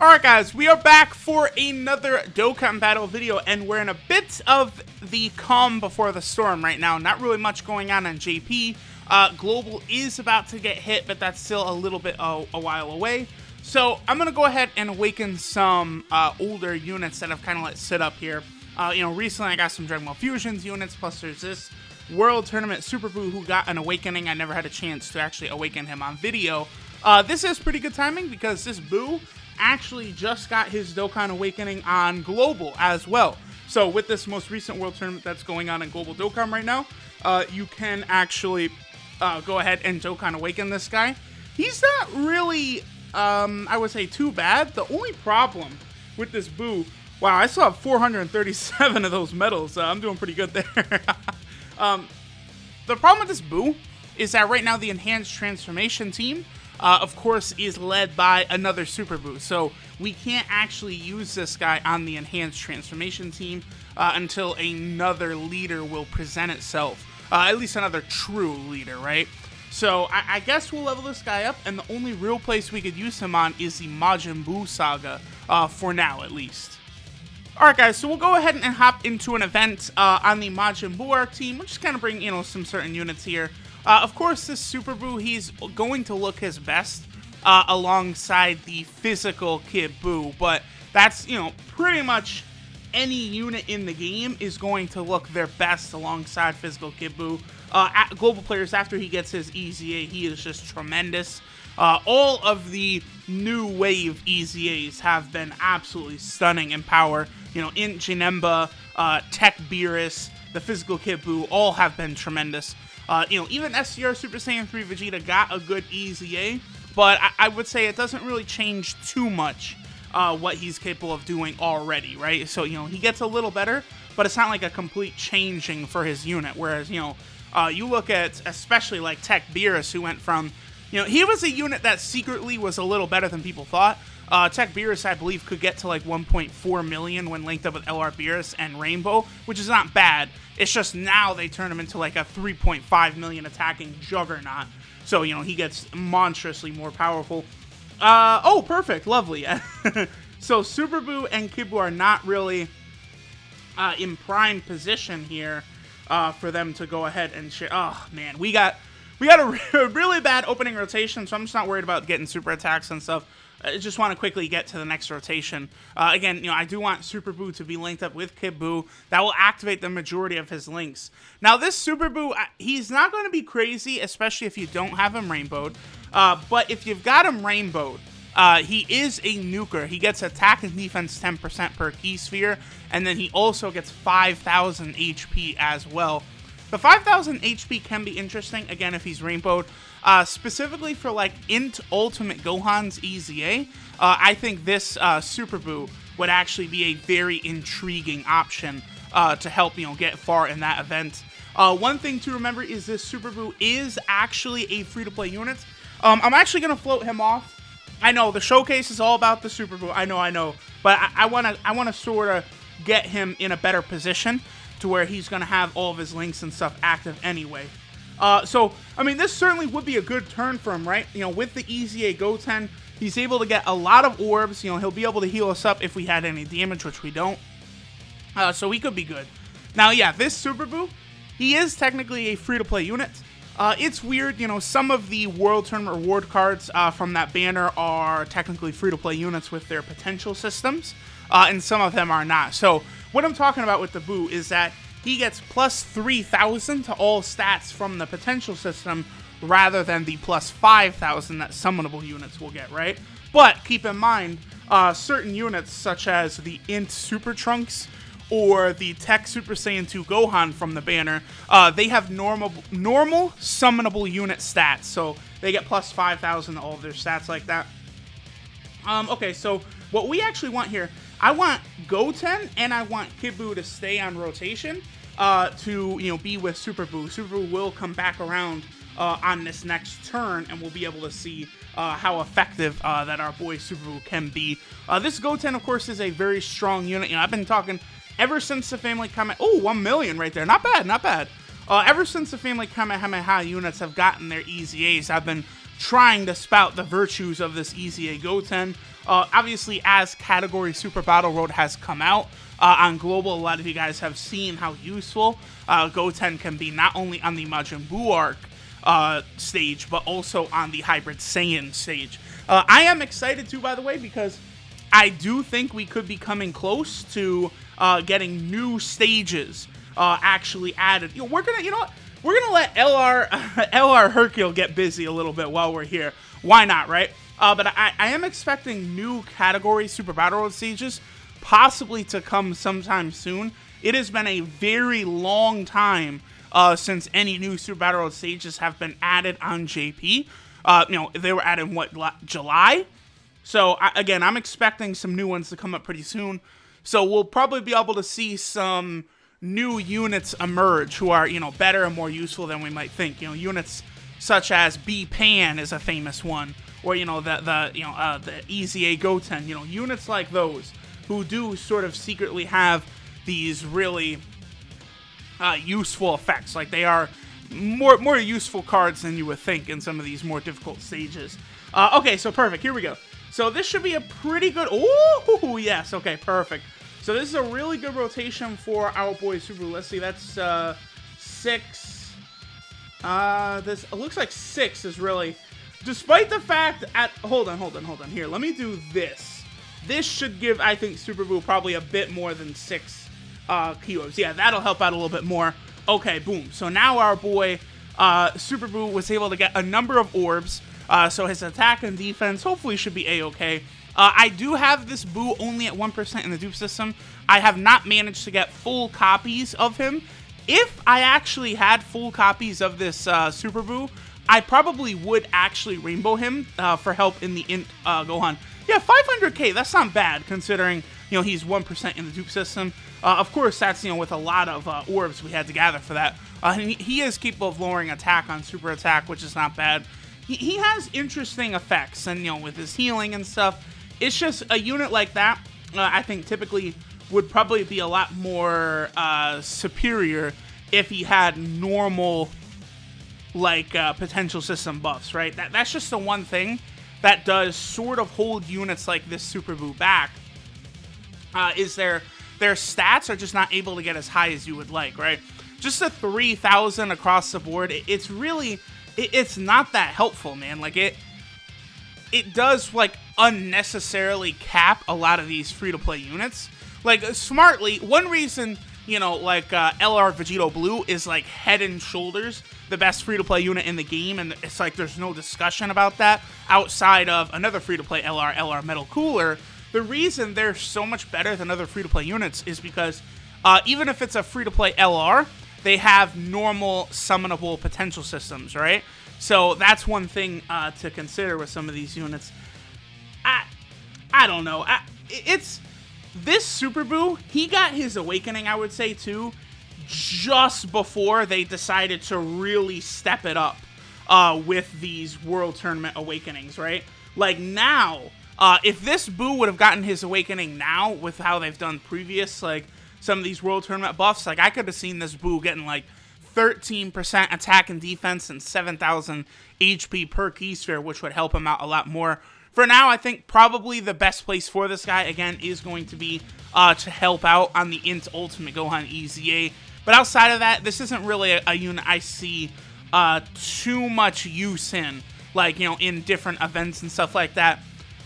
Alright guys, we are back for another Dokkan battle video, and we're in a bit of the calm before the storm right now. Not really much going on JP. Global is about to get hit, but that's still a little bit a while away. So I'm going to go ahead and awaken some older units that I've kind of let sit up here. Recently I got some Dragon Ball Fusions units, plus there's this World Tournament Super BUU who got an awakening. I never had a chance to actually awaken him on video. This is pretty good timing because this BUU actually just got his Dokkan Awakening on Global as well. So with this most recent World Tournament that's going on in Global Dokkan right now, you can actually go ahead and Dokkan Awaken this guy. He's not really, I would say, too bad. The only problem with this BUU, wow, I still have 437 of those medals. I'm doing pretty good there. The problem with this BUU is that right now the Enhanced Transformation team, of course, is led by another Super BUU. So we can't actually use this guy on the Enhanced Transformation team until another leader will present itself. At least another true leader, right? So I guess we'll level this guy up, and the only real place we could use him on is the Majin Buu saga, for now at least. Alright guys, so we'll go ahead and hop into an event on the Majin Buu arc team. We'll just kind of bring, some certain units here. Of course, this Super BUU, he's going to look his best alongside the physical Kid BUU, but that's, pretty much any unit in the game is going to look their best alongside physical Kid BUU. Global players, after he gets his EZA, he is just tremendous. All of the new wave EZAs have been absolutely stunning in power. Int Janemba, Tech Beerus, the physical Kid BUU, all have been tremendous. Even SCR Super Saiyan 3 Vegeta got a good EZA, but I would say it doesn't really change too much what he's capable of doing already, right? So, he gets a little better, but it's not like a complete changing for his unit, whereas, you look at, especially like Tech Beerus, who went from, he was a unit that secretly was a little better than people thought. Tech Beerus, I believe, could get to like 1.4 million when linked up with LR Beerus and Rainbow, which is not bad. It's just now they turn him into like a 3.5 million attacking juggernaut. So, he gets monstrously more powerful. Oh, perfect. Lovely. So, Super BUU and Kid BUU are not really in prime position here for them to go ahead and share. Oh, man. We got a really bad opening rotation, so I'm just not worried about getting super attacks and stuff. I just want to quickly get to the next rotation. Again, I do want Super BUU to be linked up with Kid BUU. That will activate the majority of his links. Now, this Super BUU, he's not going to be crazy, especially if you don't have him rainbowed. But if you've got him rainbowed, he is a nuker. He gets attack and defense 10% per key sphere, and then he also gets 5,000 HP as well. The 5,000 HP can be interesting, again, if he's rainbowed. Specifically for, like, Int Ultimate Gohan's EZA, I think this Super BUU would actually be a very intriguing option to help, get far in that event. One thing to remember is this Super BUU is actually a free-to-play unit. I'm actually going to float him off. I know, the showcase is all about the Super BUU. I know. But I want to sort of get him in a better position to where he's going to have all of his links and stuff active anyway. So, this certainly would be a good turn for him, right? With the EZA Goten, he's able to get a lot of orbs. He'll be able to heal us up if we had any damage, which we don't. So he could be good. Now, yeah, this Super BUU, he is technically a free-to-play unit. It's weird, some of the World Tournament reward cards from that banner are technically free-to-play units with their potential systems, and some of them are not. So, what I'm talking about with the BUU is that he gets plus 3,000 to all stats from the potential system rather than the plus 5,000 that summonable units will get, right? But keep in mind, certain units such as the Int Super Trunks or the Tech Super Saiyan 2 Gohan from the banner, they have normal summonable unit stats, so they get plus 5,000 to all of their stats like that. Okay, so what we actually want here, I want Goten and I want Kid BUU to stay on rotation to, be with Super BUU. Super BUU will come back around on this next turn, and we'll be able to see how effective that our boy Super BUU can be. This Goten, of course, is a very strong unit. I've been talking ever since the Family Kamehameha. Oh, 1 million right there. Not bad. Ever since the Family Kamehameha units have gotten their EZAs, I've been trying to spout the virtues of this EZA Goten. Obviously, as category Super Battle Road has come out on Global, a lot of you guys have seen how useful Goten can be, not only on the Majin Buu arc stage, but also on the Hybrid Saiyan stage. I am excited too, by the way, because I do think we could be coming close to getting new stages actually added. We're gonna let LR Hercule get busy a little bit while we're here. Why not, right? But I am expecting new category Super Battle Road stages, possibly to come sometime soon. It has been a very long time since any new Super Battle Road stages have been added on JP. They were added in July? So again, I'm expecting some new ones to come up pretty soon. So we'll probably be able to see some new units emerge who are, better and more useful than we might think. Units such as B-Pan is a famous one, or the EZA Goten. Units like those who do sort of secretly have these really useful effects. Like, they are more useful cards than you would think in some of these more difficult stages. Okay, so perfect. Here we go. So this should be a pretty good... Oh, yes. Okay, perfect. So this is a really good rotation for our boy Super. Let's see, that's 6. It looks like 6 is really... Despite the fact hold on. Here, let me do this. This should give, I think, Super Buu probably a bit more than 6 keywords. Yeah, that'll help out a little bit more. Okay, boom. So now our boy Super Buu was able to get a number of orbs. So his attack and defense hopefully should be a-okay. I do have this Buu only at 1% in the dupe system. I have not managed to get full copies of him. If I actually had full copies of this Super Buu, I probably would actually rainbow him for help in the Gohan. Yeah, 500k, that's not bad considering, he's 1% in the dupe system. Of course, that's, with a lot of orbs we had to gather for that. And he is capable of lowering attack on super attack, which is not bad. He has interesting effects, and, with his healing and stuff, it's just a unit like that, I think typically would probably be a lot more superior if he had normal, potential system buffs, right? That's just the one thing that does sort of hold units like this Super Buu back, is their stats are just not able to get as high as you would like, right? Just a 3,000 across the board, it's really... It's not that helpful, man. It does, unnecessarily cap a lot of these free-to-play units. Smartly, one reason, LR Vegito Blue is, head and shoulders the best free-to-play unit in the game, and it's there's no discussion about that outside of another free-to-play LR Metal Cooler. The reason they're so much better than other free-to-play units is because even if it's a free-to-play LR, they have normal summonable potential systems, right? So that's one thing to consider with some of these units. I don't know. It's this Super Buu, he got his awakening, I would say, too, just before they decided to really step it up with these World Tournament awakenings, right? Now, if this Buu would have gotten his awakening now with how they've done previous, some of these World Tournament buffs, I could have seen this Buu getting, 13% attack and defense and 7,000 HP per key sphere, which would help him out a lot more. For now, I think probably the best place for this guy, again, is going to be to help out on the Int Ultimate Gohan EZA. But outside of that, this isn't really a unit I see too much use in, in different events and stuff like that.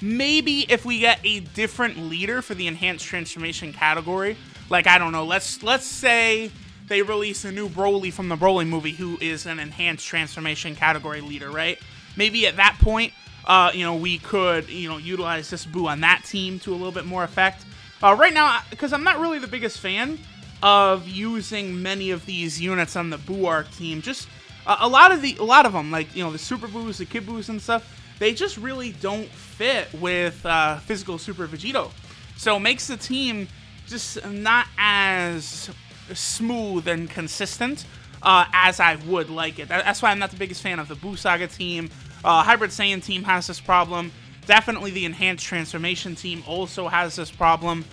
Maybe if we get a different leader for the Enhanced Transformation category, I don't know, let's say they release a new Broly from the Broly movie who is an Enhanced Transformation category leader, right? Maybe at that point, we could, utilize this Buu on that team to a little bit more effect. Right now, because I'm not really the biggest fan of using many of these units on the Buu arc team, just a lot of them, the Super Buus, the Kid Buus and stuff, they just really don't fit with physical Super Vegito. So it makes the team just not as smooth and consistent as I would like it. That's why I'm not the biggest fan of the Buu Saga team. Hybrid Saiyan team has this problem. Definitely the Enhanced Transformation team also has this problem.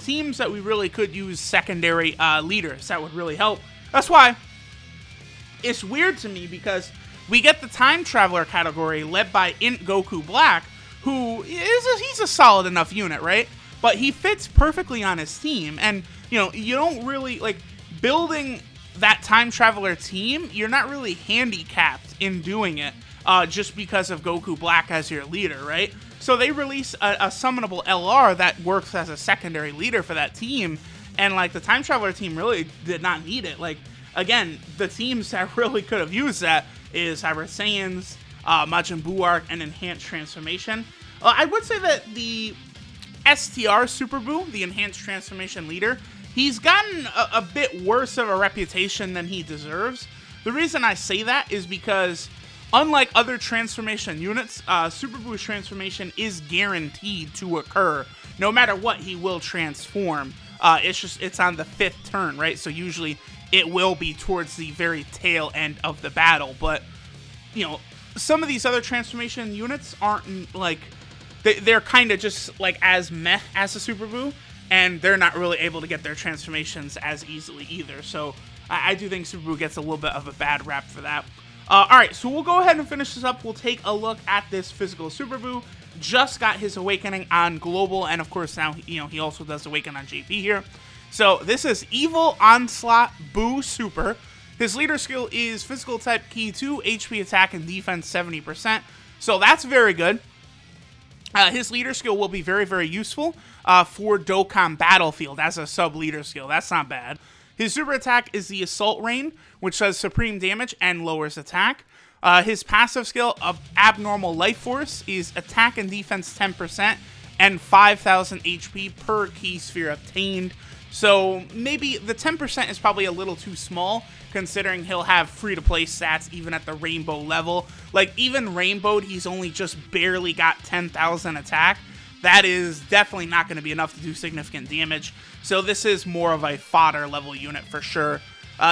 Teams that we really could use secondary leaders that would really help. That's why it's weird to me, because we get the Time Traveler category led by Int Goku Black, who he's a solid enough unit, right? But he fits perfectly on his team, and you don't really like building that Time Traveler team. You're not really handicapped in doing it just because of Goku Black as your leader, right? So they release a summonable LR that works as a secondary leader for that team, and like the Time Traveler team really did not need it. Like again, the teams that really could have used that is Hybrid Saiyans, Majin Buu Arc, and Enhanced Transformation. I would say that the STR Super Buu, the Enhanced Transformation leader, he's gotten a bit worse of a reputation than he deserves. The reason I say that is because, unlike other transformation units, Super Buu's transformation is guaranteed to occur. No matter what, he will transform. It's on the 5th turn, right? So usually it will be towards the very tail end of the battle. But, some of these other transformation units aren't, like, they're kind of just, like, as meh as a Super Buu, and they're not really able to get their transformations as easily either. So I do think Super Buu gets a little bit of a bad rap for that. Alright, so we'll go ahead and finish this up. We'll take a look at this physical Super Buu. Just got his awakening on Global, and of course now, he also does awaken on JP here. So this is Evil Onslaught Buu Super. His leader skill is Physical Type Key 2, HP Attack and Defense 70%. So that's very good. His leader skill will be very, very useful for Dokkan Battlefield as a sub-leader skill. That's not bad. His super attack is the Assault Rain, which does supreme damage and lowers attack. His passive skill of Abnormal Life Force is attack and defense 10% and 5,000 HP per key sphere obtained. So maybe the 10% is probably a little too small, considering he'll have free-to-play stats even at the Rainbow level. Like, even Rainbowed, he's only just barely got 10,000 attack. That is definitely not going to be enough to do significant damage. So this is more of a fodder level unit for sure.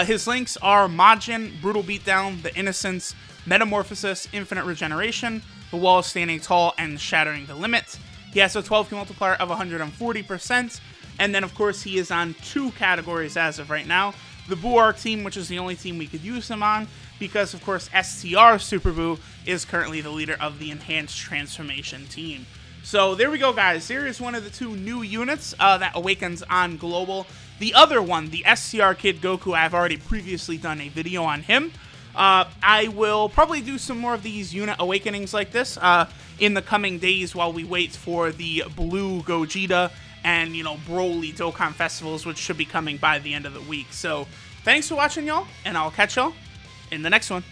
His links are Majin, Brutal Beatdown, The Innocence, Metamorphosis, Infinite Regeneration, The Wall Standing Tall, and Shattering the Limit. He has a 12 multiplier of 140%. And then, of course, he is on 2 categories as of right now. The Buu Arc team, which is the only team we could use him on, because, of course, STR Super Buu is currently the leader of the Enhanced Transformation team. So there we go, guys. There is one of the 2 new units that awakens on Global. The other one, the STR Kid Goku, I've already previously done a video on him. I will probably do some more of these unit awakenings like this in the coming days while we wait for the Blue Gogeta and, Broly Dokkan festivals, which should be coming by the end of the week. So thanks for watching, y'all, and I'll catch y'all in the next one.